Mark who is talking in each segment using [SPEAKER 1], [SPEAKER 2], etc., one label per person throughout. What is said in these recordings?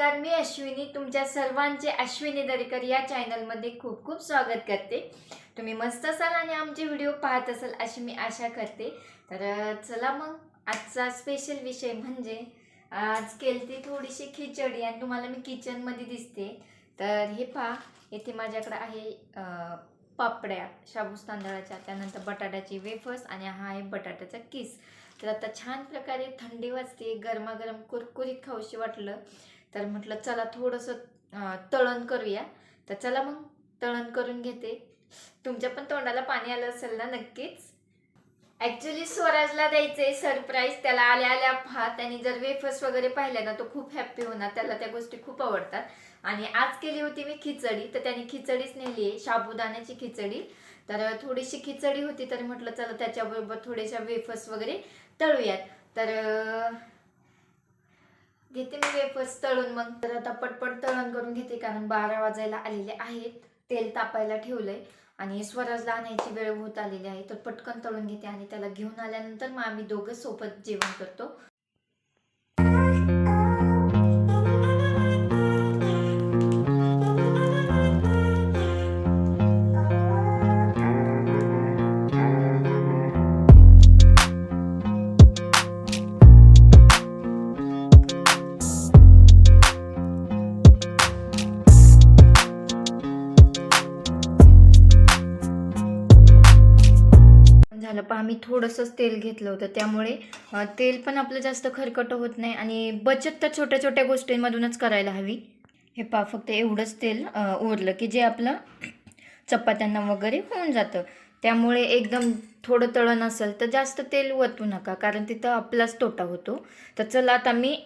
[SPEAKER 1] नमस्कार, मी अश्विनी. तुमच्या सर्वांचे अश्विनी दरेकर या चॅनलमध्ये खूप खूप स्वागत करते. तुम्ही मस्त असाल आणि आमचे व्हिडिओ पाहत असाल अशी मी आशा करते. तर चला मग आजचा स्पेशल विषय म्हणजे आज केलती थोडीशी खिचडी आणि तुम्हाला मी किचनमध्ये दिसते. तर हे पहा, इथे माझ्याकडे आहे पापड्या शाबूस तांदळाच्या, त्यानंतर बटाट्याची वेफर्स आणि हा आहे बटाट्याचा किस. तर आता छान प्रकारे थंडी वाजते, गरमागरम कुरकुरीत खाऊशी वाटलं तर म्हटलं चला थोडंसं तळण करूया. तर चला मग तळण करून घेते. तुमच्या पण तोंडाला पाणी आलं असेल ना नक्कीच. ॲक्च्युली स्वराजला द्यायचे सरप्राईज. त्याला आल्या आल्या त्यांनी जर वेफर्स वगैरे पाहिले ना तो खूप हॅप्पी होणार. त्याला त्या गोष्टी खूप आवडतात. आणि आज केली होती मी खिचडी, तर त्याने खिचडीच नेली आहे, साबुदाण्याची खिचडी. तर थोडीशी खिचडी होती तर म्हटलं चला त्याच्याबरोबर थोडेशा वेफर्स वगैरे तळूयात. तर घेते मी वेफर्स तळून. मग तर आता पटपट तळण करून घेते कारण 12 वाजायला आलेले आहेत. तेल तापायला ठेवलंय आणि स्वराजला आणायची वेळ होत आलेली आहे. तर पटकन तळून घेते आणि त्याला घेऊन आल्यानंतर मग आम्ही दोघं सोबत जेवण करतो. झालं पहा, मी थोडंसंच तेल घेतलं होतं त्यामुळे तेल पण आपलं जास्त खरकट होत नाही आणि बचत तर छोट्या छोट्या गोष्टींमधूनच करायला हवी. हे पहा, फक्त एवढंच तेल उरलं की जे आपलं चपात्यांना वगैरे होऊन जातं. त्यामुळे एकदम थोडं तळण असेल तर जास्त तेल ओतू नका कारण तिथं आपलाच तोटा होतो. तर चला आता मी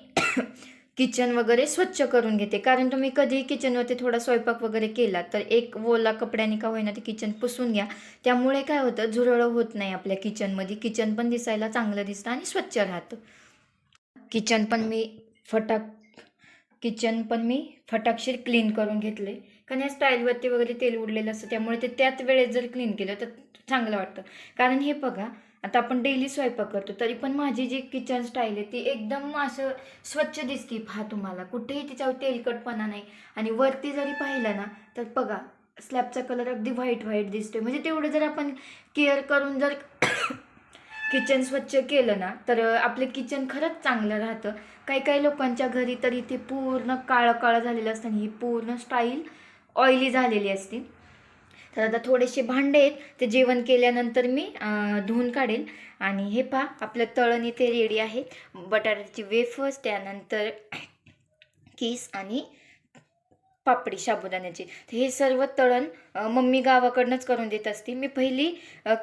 [SPEAKER 1] किचन वगैरे स्वच्छ करून घेते कारण तुम्ही कधी किचनवरती थोडा स्वयंपाक वगैरे केला तर एक ओला कपड्याने का होईना ते किचन पुसून घ्या. त्यामुळे काय होतं, झुरळं होत नाही आपल्या किचनमध्ये. किचन पण दिसायला चांगलं दिसतं आणि स्वच्छ राहतं. किचन पण मी फटाकशीर क्लीन करून घेतले कारण या स्टाईलवरती वगैरे तेल उडलेलं असतं. त्यामुळे ते त्याच वेळेस जर क्लीन केलं तर चांगलं वाटतं. कारण हे बघा, आता आपण डेली स्वयंपाक करतो तरी पण माझी जी किचन स्टाईल आहे ती एकदम असं स्वच्छ दिसते. पहा, तुम्हाला कुठेही तिच्यावर तेलकटपणा नाही. आणि वरती जरी पाहिलं ना तर बघा, स्लॅबचा कलर अगदी व्हाईट व्हाईट दिसतोय. म्हणजे तेवढं जर आपण केअर करून जर किचन स्वच्छ केलं ना तर आपलं किचन खरंच चांगलं राहतं. काही काही लोकांच्या घरी तर इथे पूर्ण काळं काळं झालेलं असतं आणि ही पूर्ण स्टाईल ऑइली झालेली असते. तर आता थोडेसे भांडे आहेत, ते जेवण केल्यानंतर मी धुवून काढेल. आणि हे पहा, आपलं तळण इथे रेडी आहे. बटाट्याची वेफर्स, त्यानंतर किस आणि पापडी साबुदाण्याची. तर हे सर्व तळण मम्मी गावाकडनंच करून देत असते. मी पहिली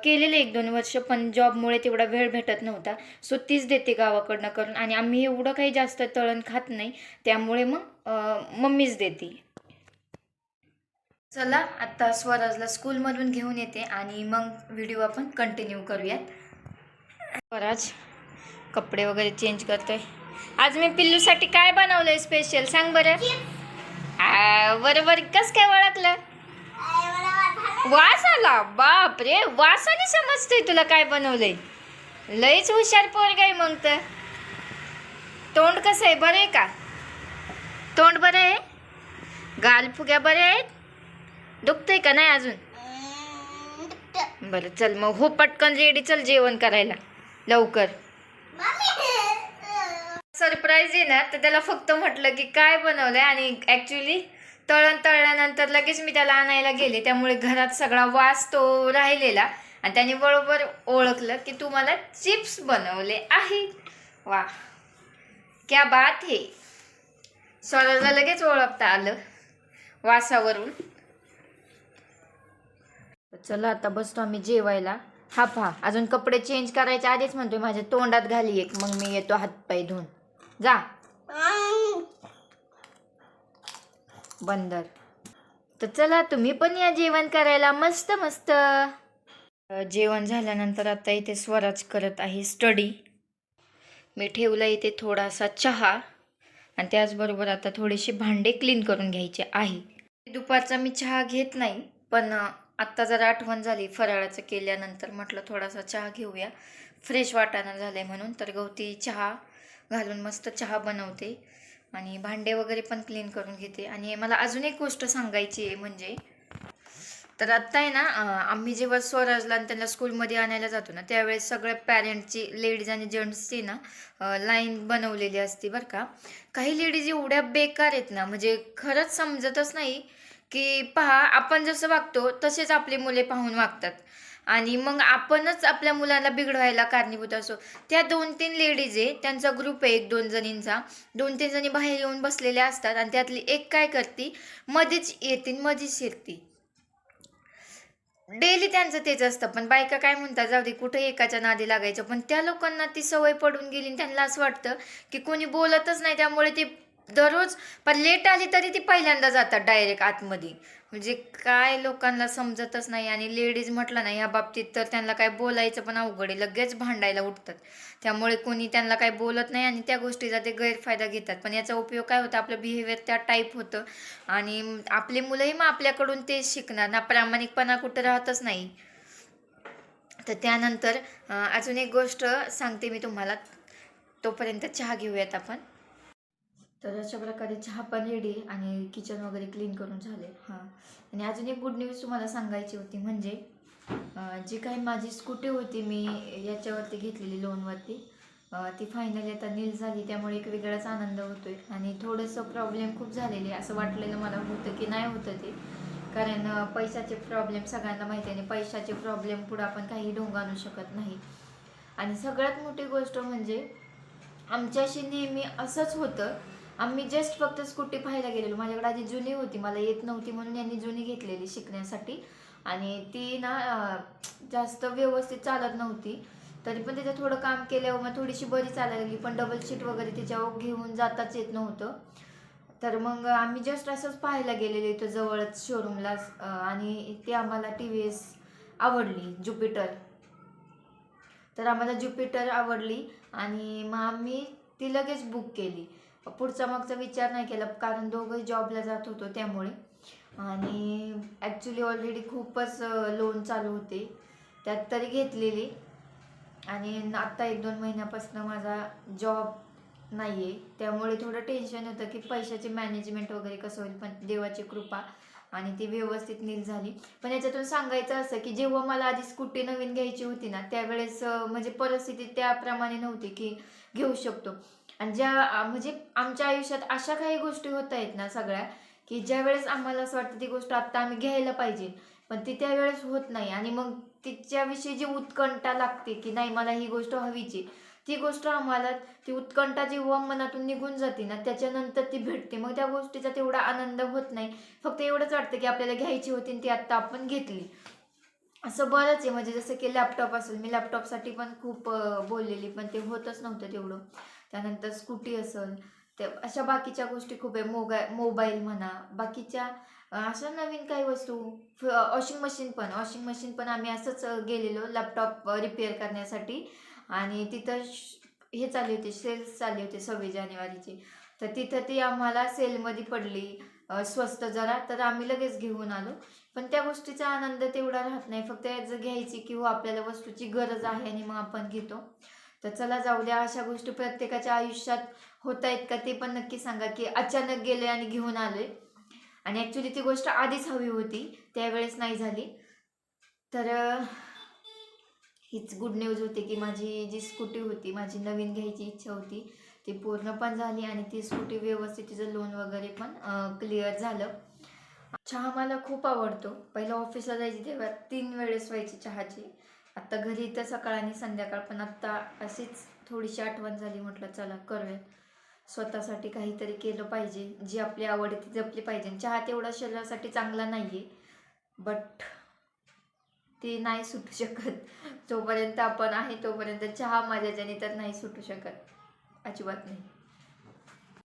[SPEAKER 1] केलेले 1-2 वर्ष, पण जॉबमुळे तेवढा वेळ भेटत नव्हता. सो तीच देते गावाकडनं करून आणि आम्ही एवढं काही जास्त तळण खात नाही, त्यामुळे मग मम्मीच देते. चला आता स्वराजला स्कूलमधून घेऊन येते आणि मग व्हिडिओ आपण कंटिन्यू करूयात. स्वराज कपडे वगैरे चेंज करतोय. आज मी पिल्लूसाठी काय बनवलंय स्पेशल सांग बरं. बरोबर कस काय ओळखलं? वास आला, बाप रे, वासाने समजतोय तुला काय बनवलंय. लईच हुशार पोरगा आहे मग तर. तोंड कसं आहे, बरं आहे का? तोंड बरं आहे, गाल फुग्या बरे आहेत, दुखतंय का नाही अजून? बरं चल मग हो पटकन रेडी, चल जेवण करायला लवकर. सरप्राईज आहे ना, तर त्याला फक्त म्हटलं की काय बनवलंय आणि ॲक्च्युली तळण तळल्यानंतर लगेच मी त्याला आणायला गेले. त्यामुळे घरात सगळा वास तो राहिलेला आणि त्याने बरोबर ओळखलं की तू मला चिप्स बनवले आहे. वा, क्या बात है. स्वराला लगेच ओळखता आलं वासावरून. चला आता बसतो आम्ही जेवायला. हा पहा, अजून कपडे चेंज करायच्या आधीच म्हणतोय माझ्या तोंडात घाली एक, मग मी येतो हातपाय धुवून. जा बंदर. तर चला तुम्ही पण या जेवण करायला मस्त मस्त. जेवण झाल्यानंतर आता इथे स्वराज करत आहे स्टडी. मी ठेवला इथे थोडासा चहा आणि त्याचबरोबर आता थोडेसे भांडे क्लीन करून घ्यायचे आहे. दुपारचा मी चहा घेत नाही, पण आत्ता जर आठवण झाली फराळाचं केल्यानंतर म्हटलं थोडासा चहा घेऊया, फ्रेश वाटाणा झालंय म्हणून. तर गवती चहा घालून मस्त चहा बनवते. आणि भांडे वगैरे पण क्लीन करून घेते. आणि मला अजून एक गोष्ट सांगायची आहे म्हणजे, तर आत्ता आहे ना आम्ही जेव्हा स्वराजला आणि त्यांना स्कूलमध्ये आणायला जातो ना, त्यावेळेस सगळ्या पॅरेंटची, लेडीज आणि जेंट्सची ना लाईन बनवलेली असते बरं का. काही लेडीज एवढ्या बेकार आहेत ना, म्हणजे खरंच समजतच नाही की पहा, आपण जसं वागतो तसेच आपली मुले पाहून वागतात. आणि मग आपणच आपल्या मुलाला बिघडवायला कारणीभूत असो. त्या 2-3 लेडीज आहे, त्यांचा ग्रुप आहे 1-2 जणींचा. 2-3 जणी बाहेर येऊन बसलेल्या असतात आणि त्यातली एक काय करते, मध्येच येते मध्येच शिरते. डेली त्यांचं तेच असतं. पण बायका काय म्हणतात, जाऊ दे कुठे एकाच्या नादी लागायचं. पण त्या लोकांना ती सवय पडून गेली आणि त्यांना असं वाटतं की कोणी बोलतच नाही, त्यामुळे ती दररोज पण लेट आली तरी ती पहिल्यांदा जातात डायरेक्ट आतमध्ये. म्हणजे काय लोकांना समजतच नाही. आणि लेडीज म्हटलं ना या बाबतीत, तर त्यांना काय बोलायचं पण अवघड आहे. लगेच भांडायला उठतात. त्यामुळे कोणी त्यांना काही बोलत नाही आणि त्या गोष्टीचा ते गैरफायदा घेतात. पण याचा उपयोग काय होतं, आपलं बिहेवियर त्या टाईप होतं. आणि आपली मुलंही मग आपल्याकडून तेच शिकणार ना, प्रामाणिकपणा कुठं राहतच नाही. तर त्यानंतर अजून एक गोष्ट सांगते मी तुम्हाला. तोपर्यंत चहा घेऊयात आपण. तर अशा प्रकारे चहा पण रेडी आणि किचन वगैरे क्लीन करून झाले. हां, आणि अजून एक गुड न्यूज तुम्हाला सांगायची होती म्हणजे, जी काही माझी स्कूटी होती मी याच्यावरती घेतलेली लोनवरती, ती फायनली आता नील झाली. त्यामुळे एक वेगळाच आनंद होतोय. आणि थोडंसं प्रॉब्लेम खूप झालेले, असं वाटलेलं मला होतं की नाही होतं ते. कारण पैशाचे प्रॉब्लेम सगळ्यांना माहिती आहे आणि पैशाचे प्रॉब्लेम पुढे आपण काही ढोंग आणू शकत नाही. आणि सगळ्यात मोठी गोष्ट म्हणजे, आमच्याशी नेहमी असंच होतं. आम्ही जस्ट फक्त स्कूटी पाहायला गेलेलो. माझ्याकडे आधी जुनी होती, मला येत नव्हती म्हणून यांनी जुनी घेतलेली शिकण्यासाठी. आणि ती ना जास्त व्यवस्थित चालत नव्हती. तरी पण त्याच्यात थोडं काम केल्यावर मग थोडीशी बरी चालायला लागली. पण डबल सीट वगैरे त्याच्यावर घेऊन जाताच येत नव्हतं. तर मग आम्ही जस्ट असंच पाहायला गेलेलो इथं जवळच शोरूमला. आणि ती आम्हाला TVS आवडली, ज्युपिटर. तर आम्हाला ज्युपिटर आवडली आणि मग आम्ही ती लगेच बुक केली. पुढचा मागचा विचार नाही केला, कारण दोघंही जॉबला जात होतो त्यामुळे. आणि ॲक्च्युली ऑलरेडी खूपच लोन चालू होते, त्यात तरी घेतलेली. आणि आत्ता 1-2 महिन्यापासून माझा जॉब नाही आहे, त्यामुळे थोडं टेन्शन होतं की पैशाची मॅनेजमेंट वगैरे कसं होईल. पण देवाची कृपा आणि ती व्यवस्थित नील झाली. पण याच्यातून सांगायचं असं की जेव्हा मला आधी स्कूटी नवीन घ्यायची होती ना, त्यावेळेस म्हणजे परिस्थिती त्याप्रमाणे नव्हती की घेऊ शकतो. आणि म्हणजे आमच्या आयुष्यात अशा काही गोष्टी होत आहेत ना सगळ्या, की ज्यावेळेस आम्हाला असं वाटतं ती गोष्ट आत्ता आम्ही घ्यायला पाहिजे, पण ती त्यावेळेस होत नाही. आणि मग तिच्याविषयी जी उत्कंठा लागते की नाही मला ही गोष्ट हवीची, ती गोष्ट आम्हाला, ती उत्कंठा जेव्हा मनातून निघून जाते ना, त्याच्यानंतर ती भेटते. मग त्या गोष्टीचा तेवढा आनंद होत नाही. फक्त एवढंच वाटतं की आपल्याला घ्यायची होती आणि ती आत्ता आपण घेतली. असं बरंच आहे. म्हणजे जसं की लॅपटॉप असेल, मी लॅपटॉपसाठी पण खूप बोललेली, पण ते होतच नव्हतं तेवढं. त्यानंतर स्कूटी असेल, ते अशा बाकीच्या गोष्टी खूप आहे. मोबाईल म्हणा, बाकीच्या अशा नवीन काही वस्तू. वॉशिंग मशीन पण आम्ही असंच गेलेलो लॅपटॉप रिपेअर करण्यासाठी. आणि तिथं हे चालू होते, सेल्स चालले होते 26 जानेवारीचे. तर तिथं ती आम्हाला सेलमध्ये पडली, स्वस्त जरा, तर आम्ही लगेच घेऊन आलो. पण त्या गोष्टीचा आनंद तेवढा राहत नाही. फक्त जर घ्यायची किंवा आपल्याला वस्तूची गरज आहे आणि मग आपण घेतो. तर चला जाऊ द्या, अशा गोष्टी प्रत्येकाच्या आयुष्यात होत आहेत का ते पण नक्की सांगा, की अचानक गेले आणि घेऊन आले. आणि ॲक्च्युली ती गोष्ट आधीच हवी होती, त्यावेळेस नाही झाली. तर हीच गुड न्यूज होती की माझी जी स्कूटी होती, माझी नवीन घ्यायची इच्छा होती, ती पूर्ण पण झाली. आणि ती स्कूटी व्यवस्थित, तिचं लोन वगैरे पण क्लिअर झालं. चहा मला खूप आवडतो. पहिलं ऑफिसला जायची तेव्हा 3 वेळेस व्हायची चहाची. आत्ता घरी तर सकाळ आणि संध्याकाळ. पण आत्ता अशीच थोडीशी आठवण झाली, म्हटलं चला करूयात. स्वतःसाठी काहीतरी केलं पाहिजे, जी आपली आवड आहे ती जपली पाहिजे. चहा तेवढा शरीरासाठी चांगला नाही आहे, बट ते नाही सुटू शकत. जोपर्यंत आपण आहे तोपर्यंत चहा माझ्याच्याने तर नाही सुटू शकत, अजिबात नाही.